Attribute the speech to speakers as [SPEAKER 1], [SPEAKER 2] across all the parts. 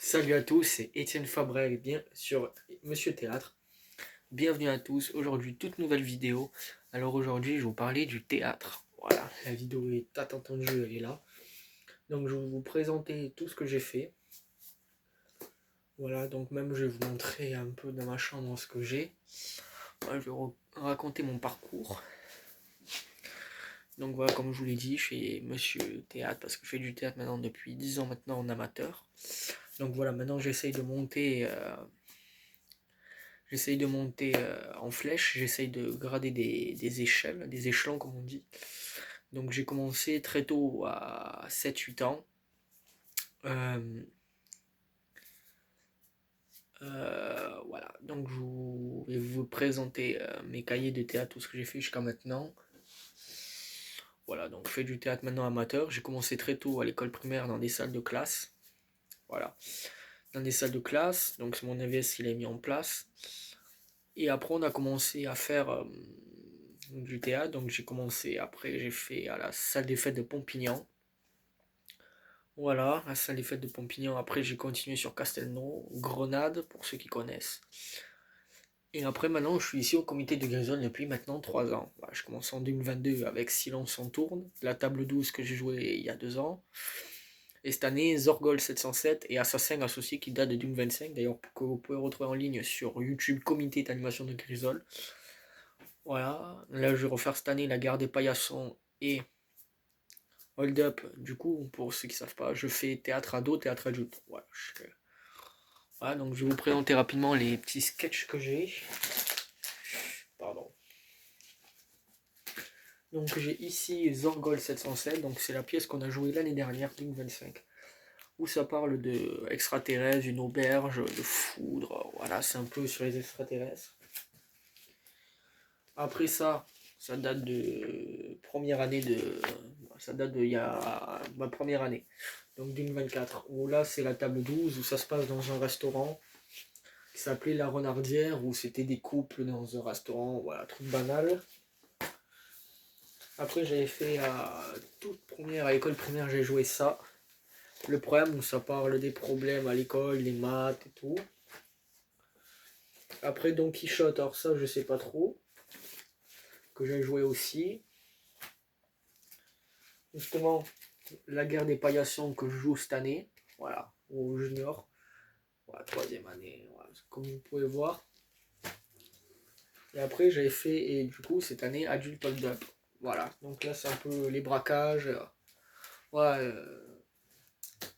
[SPEAKER 1] Salut à tous, c'est Étienne Fabrel, bien sur Monsieur Théâtre. Bienvenue à tous, aujourd'hui toute nouvelle vidéo. Alors aujourd'hui je vais vous parler du théâtre. Voilà, la vidéo est attendue, elle est là. Donc je vais vous présenter tout ce que j'ai fait. Voilà, donc même je vais vous montrer un peu dans ma chambre ce que j'ai. Voilà, je vais raconter mon parcours. Donc voilà, comme je vous l'ai dit, je fais Monsieur Théâtre parce que je fais du théâtre maintenant depuis 10 ans maintenant en amateur. Donc voilà, maintenant j'essaye de monter... en flèche, j'essaye de grader des échelles, des échelons comme on dit. Donc j'ai commencé très tôt à 7-8 ans. Euh, voilà, donc vais vous présenter mes cahiers de théâtre, tout ce que j'ai fait jusqu'à maintenant. Voilà, donc je fais du théâtre maintenant amateur. J'ai commencé très tôt à l'école primaire dans des salles de classe. Voilà, dans des salles de classe, donc c'est mon AVS qui l'a mis en place. Et après on a commencé à faire du théâtre, donc j'ai commencé, après j'ai fait à la salle des fêtes de Pompignan. Voilà, la salle des fêtes de Pompignan. Après j'ai continué sur Castelnau, Grenade, pour ceux qui connaissent. Et après maintenant je suis ici au comité de Grisol depuis maintenant 3 ans. Voilà, je commence en 2022 avec Silence en tourne, la table 12 que j'ai joué il y a 2 ans. Et cette année, Zorgol 707 et Assassin associé qui date de 2025, d'ailleurs que vous pouvez retrouver en ligne sur YouTube, comité d'animation de Grisol. Voilà, là je vais refaire cette année La Guerre des Paillassons et Hold Up. Du coup, pour ceux qui ne savent pas, je fais théâtre ado, théâtre adulte. Voilà, voilà, donc je vais vous présenter rapidement les petits sketchs que j'ai. Pardon. Donc j'ai ici Zorgol 707, donc c'est la pièce qu'on a jouée l'année dernière, 2025, où ça parle de extraterrestres, une auberge, de foudre. Voilà, c'est un peu sur les extraterrestres. Après ça, ça date de première année de. Ça date de il y a ma première année, donc 2024. Où là c'est la table 12, où ça se passe dans un restaurant qui s'appelait La Renardière, où c'était des couples dans un restaurant, voilà, truc banal. Après j'avais fait à toute première, à l'école primaire, j'ai joué ça. Le problème où ça parle des problèmes à l'école, les maths et tout. Après Don Quichotte, alors ça je sais pas trop, que j'ai joué aussi. Justement, La Guerre des Paillassons que je joue cette année, voilà, au junior, voilà, 3e année, voilà, comme vous pouvez voir. Et après j'avais fait, et du coup cette année, Adulte Hold Up. Voilà, donc là c'est un peu les braquages, voilà,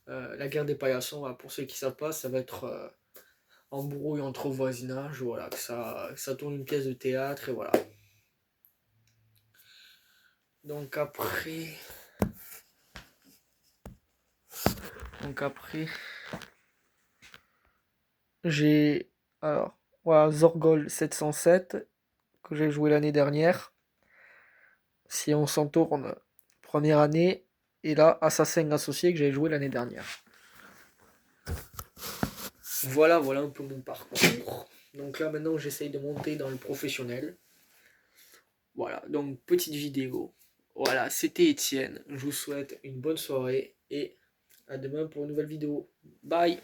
[SPEAKER 1] La Guerre des Paillassons, voilà, pour ceux qui ne savent pas, ça va être embrouille entre voisinage, voilà, que ça tourne une pièce de théâtre, et voilà. Donc après, j'ai, alors, voilà, Zorgol 707, que j'ai joué l'année dernière. Si on s'en tourne, première année. Et là, Assassin associé que j'avais joué l'année dernière. Voilà un peu mon parcours. Donc là, maintenant, j'essaye de monter dans le professionnel. Voilà, donc petite vidéo. Voilà, c'était Étienne. Je vous souhaite une bonne soirée et à demain pour une nouvelle vidéo. Bye!